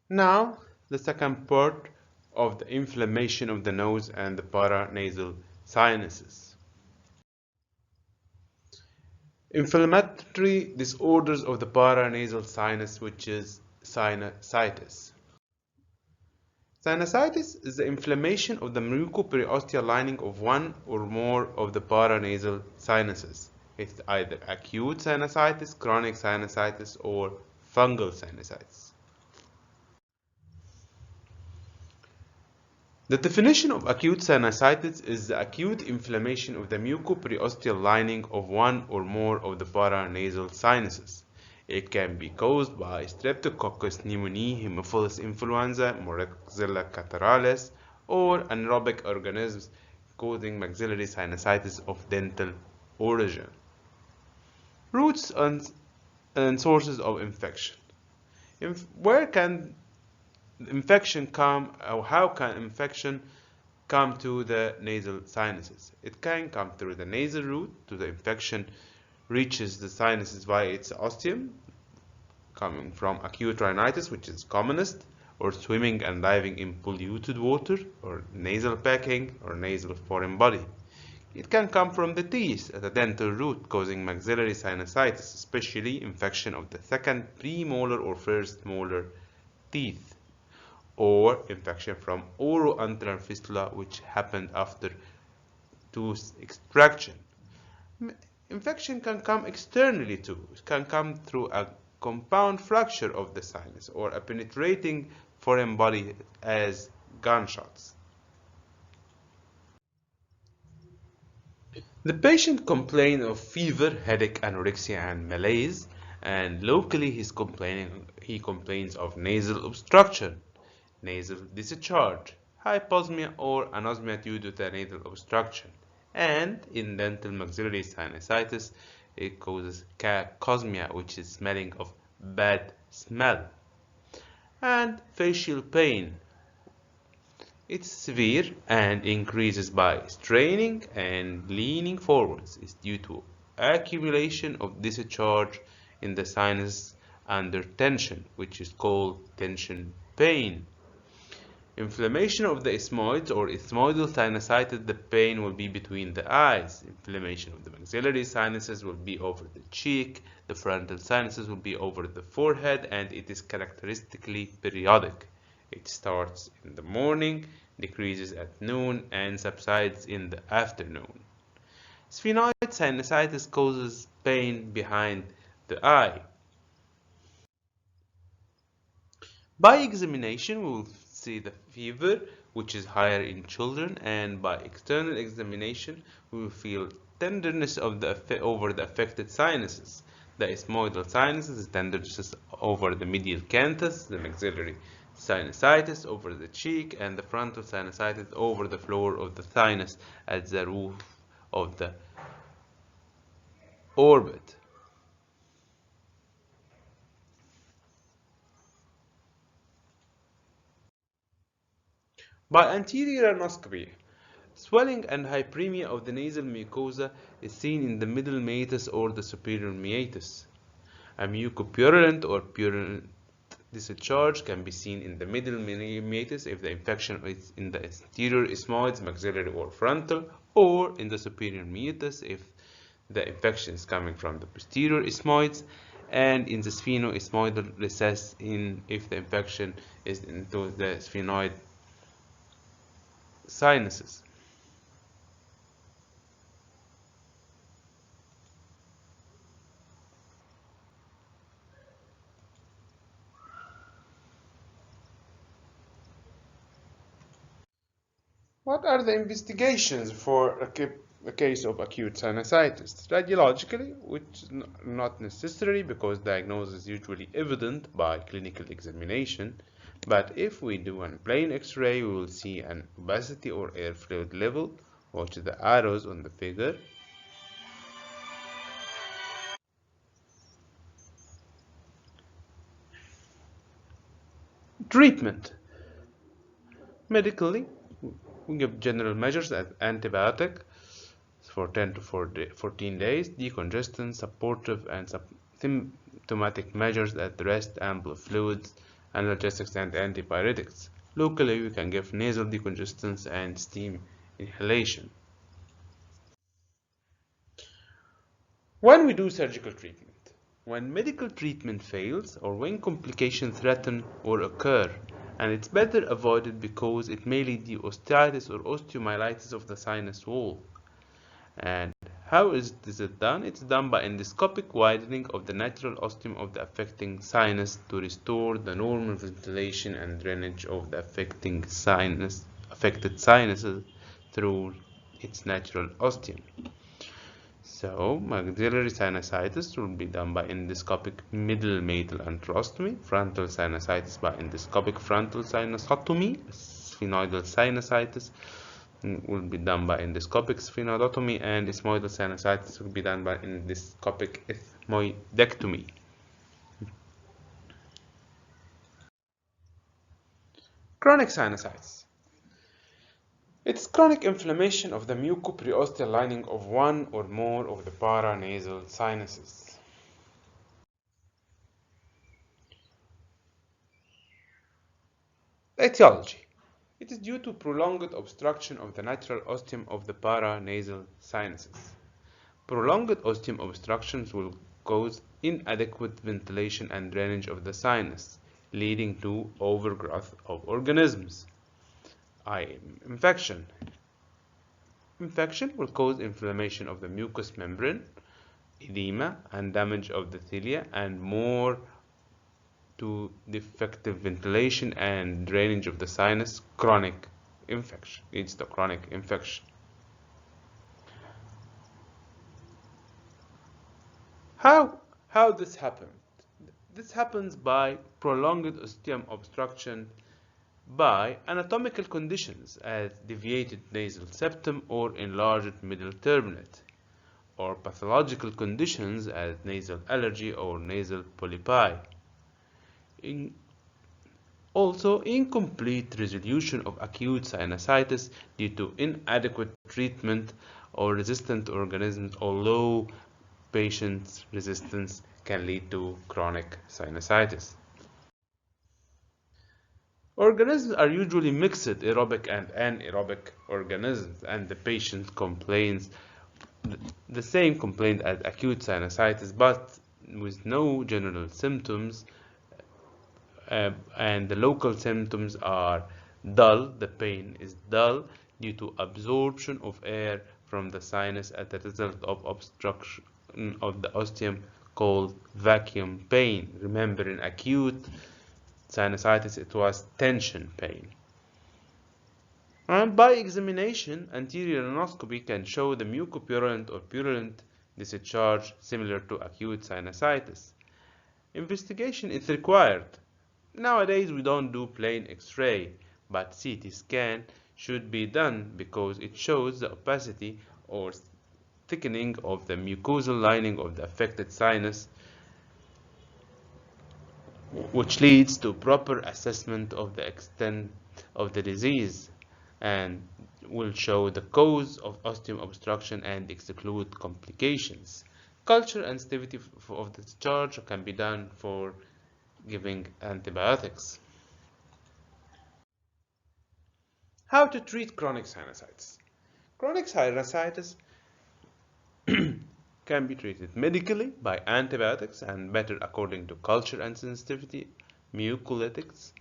Now, the second part of the inflammation of the nose and the paranasal sinuses. Inflammatory disorders of the paranasal sinus, which is sinusitis. Sinusitis is the inflammation of the mucoperiosteal lining of one or more of the paranasal sinuses. It's either acute sinusitis, chronic sinusitis, or fungal sinusitis. The definition of acute sinusitis is the acute inflammation of the mucoperiosteal lining of one or more of the paranasal sinuses. It can be caused by Streptococcus pneumoniae, Haemophilus influenza, Moraxella catarrhalis, or anaerobic organisms causing maxillary sinusitis of dental origin. Roots and sources of infection. Where can infection come, or how can infection come to the nasal sinuses? It can come through the nasal root. The infection reaches the sinuses via its ostium, coming from acute rhinitis, which is commonest, or swimming and diving in polluted water, or nasal packing, or nasal foreign body. It can come from the teeth at the dental root, causing maxillary sinusitis, especially infection of the second premolar or first molar teeth, or infection from oroantral fistula, which happened after tooth extraction. Infection can come externally too. It can come through a compound fracture of the sinus or a penetrating foreign body as gunshots. The patient complains of fever, headache, anorexia, and malaise, and locally he complains of nasal obstruction, nasal discharge, hyposmia, or anosmia due to the nasal obstruction. And in dental maxillary sinusitis, it causes cachosmia, which is smelling of bad smell, and facial pain. It's severe and increases by straining and leaning forwards. It's due to accumulation of discharge in the sinus under tension, which is called tension pain. Inflammation of the ethmoids or ethmoidal sinusitis, the pain will be between the eyes. Inflammation of the maxillary sinuses will be over the cheek. The frontal sinuses will be over the forehead, and it is characteristically periodic. It starts in the morning, decreases at noon, and subsides in the afternoon. Sphenoid sinusitis causes pain behind the eye. By examination, we will see the fever, which is higher in children, and by external examination, we will feel tenderness over the affected sinuses. The ethmoidal sinuses, tenderness over the medial canthus, the maxillary sinusitis over the cheek, and the frontal sinusitis over the floor of the sinus at the roof of the orbit. By anterior anoscopy, swelling and hyperemia of the nasal mucosa is seen in the middle meatus or the superior meatus. A mucopurulent or purulent discharge can be seen in the middle meatus if the infection is in the anterior ethmoids, maxillary or frontal, or in the superior meatus if the infection is coming from the posterior ethmoids, and in the sphenoethmoidal recess if the infection is into the sphenoid sinuses. What are the investigations for a case of acute sinusitis? Radiologically, which is not necessary because diagnosis is usually evident by clinical examination. But if we do a plain X-ray, we will see an opacity or air fluid level. Watch the arrows on the figure. Treatment. Medically, we give general measures as antibiotic for 10 to 14 days, decongestant, supportive, and symptomatic measures that rest ample fluids analgesics, and antipyretics. Locally, we can give nasal decongestants and steam inhalation. When we do surgical treatment, when medical treatment fails or when complications threaten or occur, and it's better avoided because it may lead to osteitis or osteomyelitis of the sinus wall. And how is it done? It's done by endoscopic widening of the natural ostium of the affecting sinus to restore the normal ventilation and drainage of the affected sinuses through its natural ostium. So, maxillary sinusitis will be done by endoscopic middle meatal antrostomy, frontal sinusitis by endoscopic frontal sinusotomy, sphenoidal sinusitis will be done by endoscopic sphenoidotomy, and ethmoidal sinusitis will be done by endoscopic ethmoidectomy. Chronic sinusitis. It's chronic inflammation of the mucoperiosteal lining of one or more of the paranasal sinuses. Etiology. It is due to prolonged obstruction of the natural ostium of the paranasal sinuses. Prolonged ostium obstructions will cause inadequate ventilation and drainage of the sinus, leading to overgrowth of organisms. Infection. Infection will cause inflammation of the mucous membrane, edema, and damage of the cilia, and more to defective ventilation and drainage of the sinus. Chronic infection. It's the chronic infection. How this happens? This happens by prolonged ostium obstruction by anatomical conditions as deviated nasal septum or enlarged middle turbinate, or pathological conditions as nasal allergy or nasal polypi. Also, incomplete resolution of acute sinusitis due to inadequate treatment or resistant organisms, although patient's resistance can lead to chronic sinusitis. Organisms are usually mixed aerobic and anaerobic organisms, and the patient complains the same complaint as acute sinusitis, but with no general symptoms, and the local symptoms are dull. The pain is dull due to absorption of air from the sinus as a result of obstruction of the ostium, called vacuum pain. Remember, in acute sinusitis, it was tension pain. And by examination, anterior anoscopy can show the mucopurulent or purulent discharge similar to acute sinusitis. Investigation is required. Nowadays, we don't do plain X-ray, but CT scan should be done because it shows the opacity or thickening of the mucosal lining of the affected sinus, which leads to proper assessment of the extent of the disease and will show the cause of ostium obstruction and exclude complications. Culture and sensitivity of the discharge can be done for giving antibiotics. How to treat chronic sinusitis? Chronic sinusitis can be treated medically by antibiotics and better according to culture and sensitivity, mucolytics,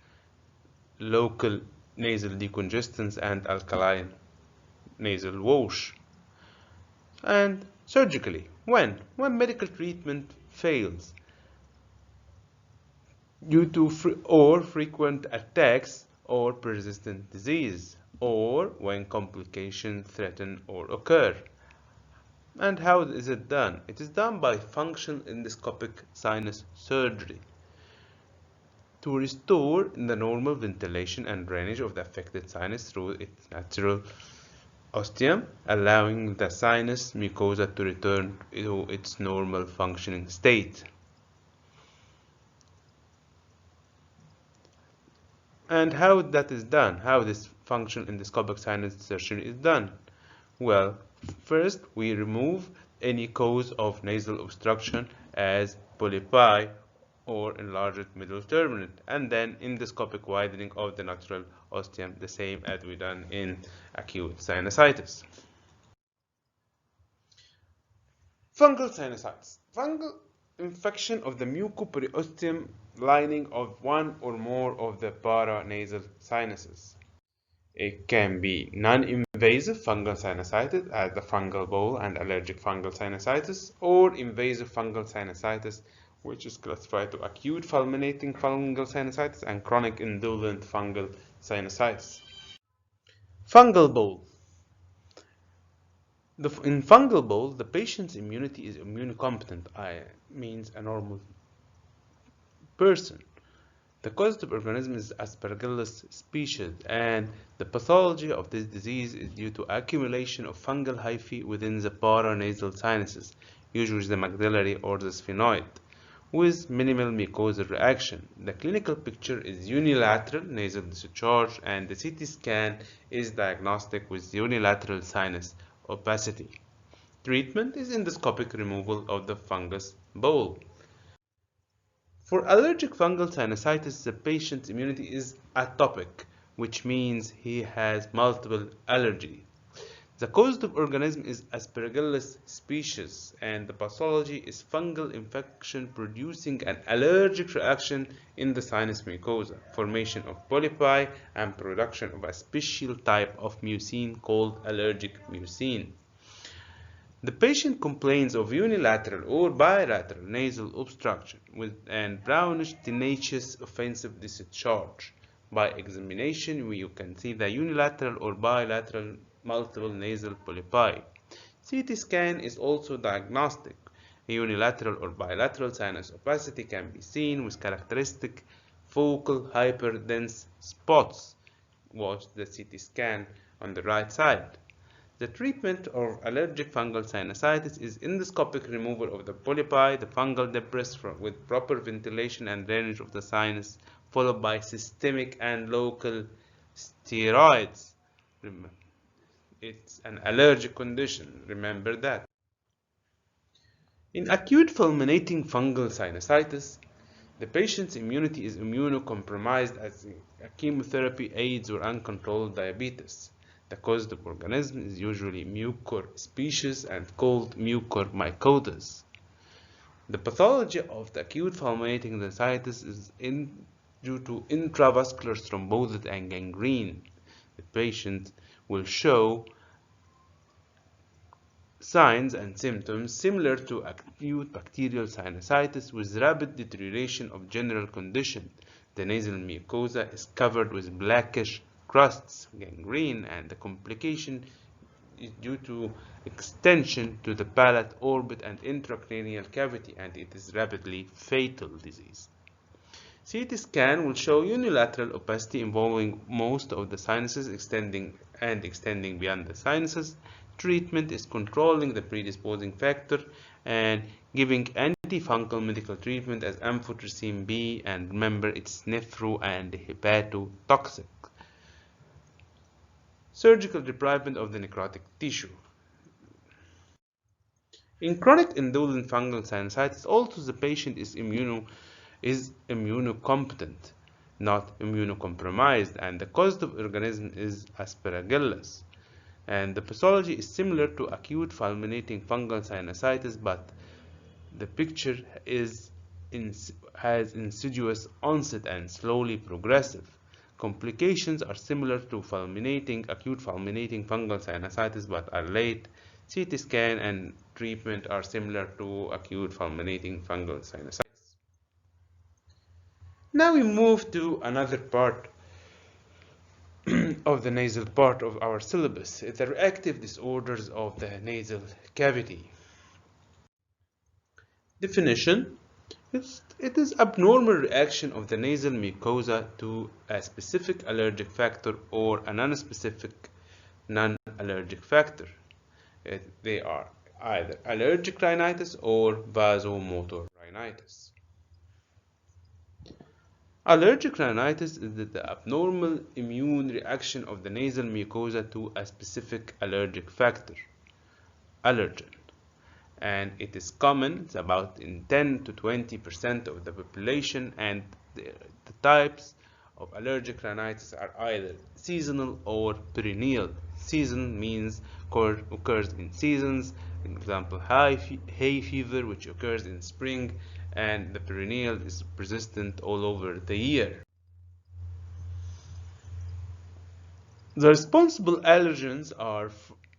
local nasal decongestants, and alkaline nasal wash. And surgically, when medical treatment fails due to frequent attacks or persistent disease, or when complications threaten or occur. And how is it done? It is done by functional endoscopic sinus surgery to restore the normal ventilation and drainage of the affected sinus through its natural ostium, allowing the sinus mucosa to return to its normal functioning state. And how that is done? How this functional endoscopic sinus surgery is done? Well, first we remove any cause of nasal obstruction as polypi or enlarged middle turbinate, and then endoscopic widening of the natural ostium, the same as we done in acute sinusitis. Fungal sinusitis. Fungal infection of the mucoperiosteum lining of one or more of the paranasal sinuses. It can be non-invasive fungal sinusitis as the fungal bowl and allergic fungal sinusitis, or invasive fungal sinusitis, which is classified to acute fulminating fungal sinusitis and chronic indolent fungal sinusitis. Fungal bowl. In fungal bowl, the patient's immunity is immunocompetent, means a normal person. The causative organism is Aspergillus species, and the pathology of this disease is due to accumulation of fungal hyphae within the paranasal sinuses, usually the maxillary or the sphenoid, with minimal mucosal reaction. The clinical picture is unilateral nasal discharge, and the CT scan is diagnostic with unilateral sinus opacity. Treatment is endoscopic removal of the fungus bowl. For allergic fungal sinusitis, the patient's immunity is atopic, which means he has multiple allergies. The causative organism is Aspergillus species, and the pathology is fungal infection producing an allergic reaction in the sinus mucosa, formation of polypi, and production of a special type of mucin called allergic mucin. The patient complains of unilateral or bilateral nasal obstruction and brownish tenacious offensive discharge. By examination, you can see the unilateral or bilateral multiple nasal polypi. CT scan is also diagnostic. A unilateral or bilateral sinus opacity can be seen with characteristic focal hyperdense spots. Watch the CT scan on the right side. The treatment of allergic fungal sinusitis is endoscopic removal of the polypi, the fungal debris with proper ventilation and drainage of the sinus, followed by systemic and local steroids. It's an allergic condition, remember that. In acute fulminating fungal sinusitis, the patient's immunity is immunocompromised as chemotherapy aids or uncontrolled diabetes. The causative organism is usually Mucor species and called Mucormycosis. The pathology of the acute fulminating sinusitis is due to intravascular thrombosis and gangrene. The patient will show signs and symptoms similar to acute bacterial sinusitis with rapid deterioration of general condition. The nasal mucosa is covered with blackish crusts, gangrene, and the complication is due to extension to the palate orbit and intracranial cavity, and it is rapidly fatal disease. CT scan will show unilateral opacity involving most of the sinuses extending beyond the sinuses. Treatment is controlling the predisposing factor and giving antifungal medical treatment as amphotericin B, and remember it's nephro and hepatotoxic. Surgical debridement of the necrotic tissue. In chronic indolent fungal sinusitis, also the patient is immunocompetent, not immunocompromised, and the causative organism is Aspergillus. And the pathology is similar to acute fulminating fungal sinusitis, but the picture has insidious onset and slowly progressive. Complications are similar to acute fulminating fungal sinusitis but are late. CT scan and treatment are similar to acute fulminating fungal sinusitis. Now we move to another part of the nasal part of our syllabus, the reactive disorders of the nasal cavity. Definition: it is abnormal reaction of the nasal mucosa to a specific allergic factor or a non-specific non-allergic factor. They are either allergic rhinitis or vasomotor rhinitis. Allergic rhinitis is the abnormal immune reaction of the nasal mucosa to a specific allergic factor, allergen. and it is common. It's about in 10 to 20% of the population, and the types of allergic rhinitis are either seasonal or perennial. Season means occurs in seasons, for example hay fever, which occurs in spring, and the perennial is persistent all over the year. The responsible allergens are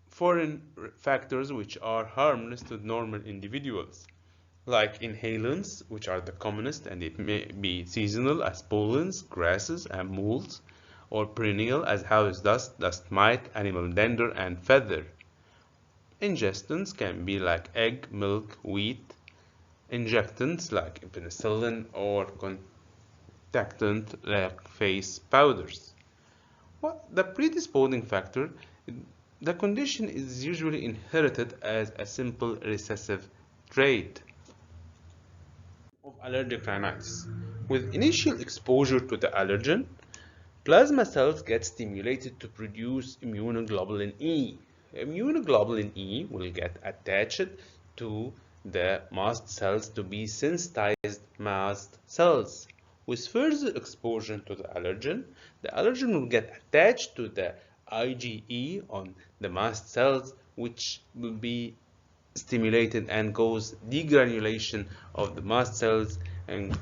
foreign factors which are harmless to normal individuals, like inhalants, which are the commonest, and it may be seasonal as pollens, grasses, and molds, or perennial as house dust, dust mite, animal dander, and feather. Ingestants can be like egg, milk, wheat. Injectants like penicillin, or contactant like face powders. The predisposing factor, the condition is usually inherited as a simple recessive trait of allergic rhinitis. With initial exposure to the allergen, plasma cells get stimulated to produce immunoglobulin E. Immunoglobulin E will get attached to the mast cells to be sensitized mast cells. With further exposure to the allergen will get attached to the IgE on the mast cells, which will be stimulated and cause degranulation of the mast cells and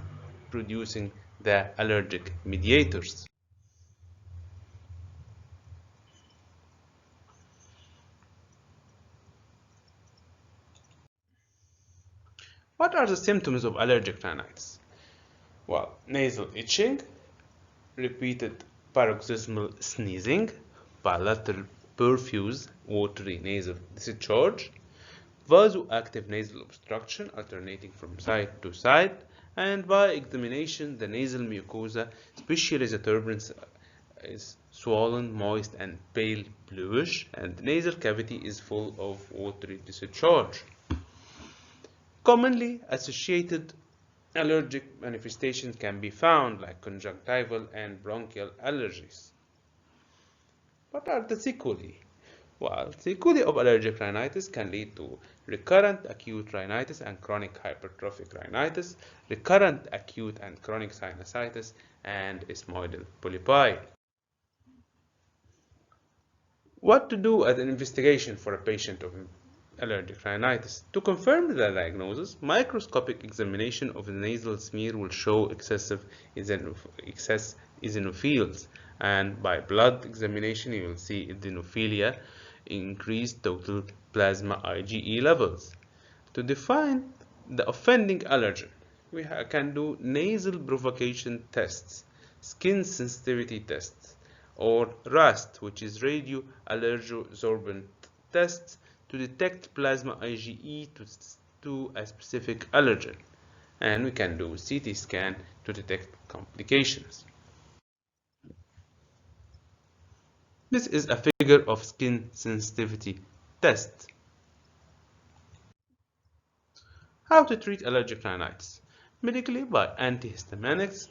producing the allergic mediators. What are the symptoms of allergic rhinitis? Well, nasal itching, repeated paroxysmal sneezing, bilateral profuse watery nasal discharge, vasoactive nasal obstruction alternating from side to side, and by examination the nasal mucosa, especially the turbinates, is swollen, moist, and pale bluish, and the nasal cavity is full of watery discharge. Commonly associated allergic manifestations can be found, like conjunctival and bronchial allergies. What are the sequelae? Well, sequelae of allergic rhinitis can lead to recurrent acute rhinitis and chronic hypertrophic rhinitis, recurrent acute and chronic sinusitis, and ethmoidal polypi. What to do as an investigation for a patient of allergic rhinitis? To confirm the diagnosis, microscopic examination of the nasal smear will show excess eosinophils, and by blood examination you will see eosinophilia, increased total plasma IgE levels. To define the offending allergen, we can do nasal provocation tests, skin sensitivity tests, or RAST, which is radio allergosorbent tests, to detect plasma IgE to a specific allergen. And we can do CT scan to detect complications. This is a figure of skin sensitivity test. How to treat allergic rhinitis? Medically by antihistaminics,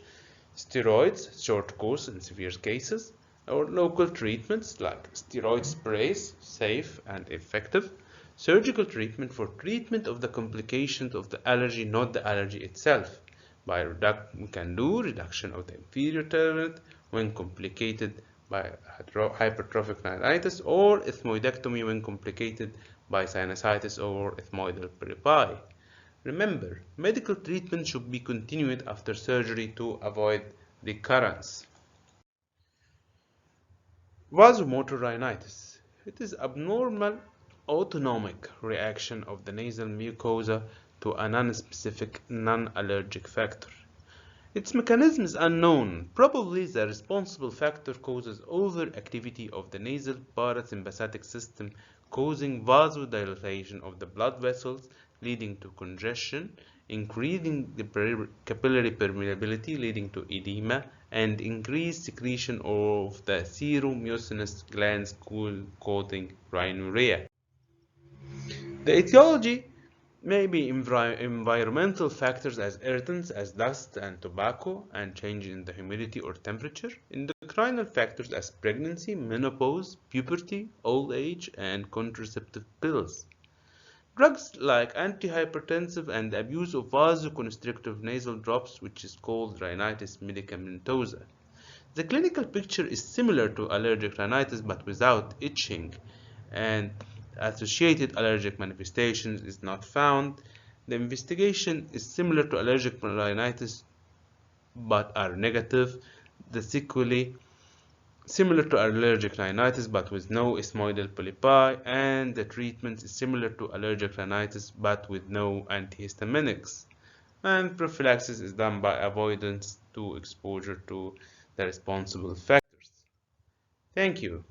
steroids, short course in severe cases, or local treatments like steroid sprays, safe and effective. Surgical treatment for treatment of the complications of the allergy, not the allergy itself. We can do reduction of the inferior turbinate when complicated by hypertrophic rhinitis, or ethmoidectomy when complicated by sinusitis or ethmoidal polypi. Remember, medical treatment should be continued after surgery to avoid recurrence. Vasomotor rhinitis. It is abnormal autonomic reaction of the nasal mucosa to a non-specific, non-allergic factor. Its mechanism is unknown. Probably the responsible factor causes overactivity of the nasal parasympathetic system, causing vasodilation of the blood vessels, leading to congestion, increasing the capillary permeability, leading to edema, and increased secretion of the seromucinous glands, causing rhinorrhea. The etiology may be environmental factors as irritants, as dust and tobacco, and change in the humidity or temperature. Endocrinal factors as pregnancy, menopause, puberty, old age, and contraceptive pills. Drugs like antihypertensive and the abuse of vasoconstrictive nasal drops, which is called rhinitis medicamentosa. The clinical picture is similar to allergic rhinitis but without itching, and associated allergic manifestations is not found. The investigation is similar to allergic rhinitis but are negative. The sequelae similar to allergic rhinitis but with no ethmoidal polypi, and the treatment is similar to allergic rhinitis but with no antihistaminics. And prophylaxis is done by avoidance to exposure to the responsible factors. Thank you.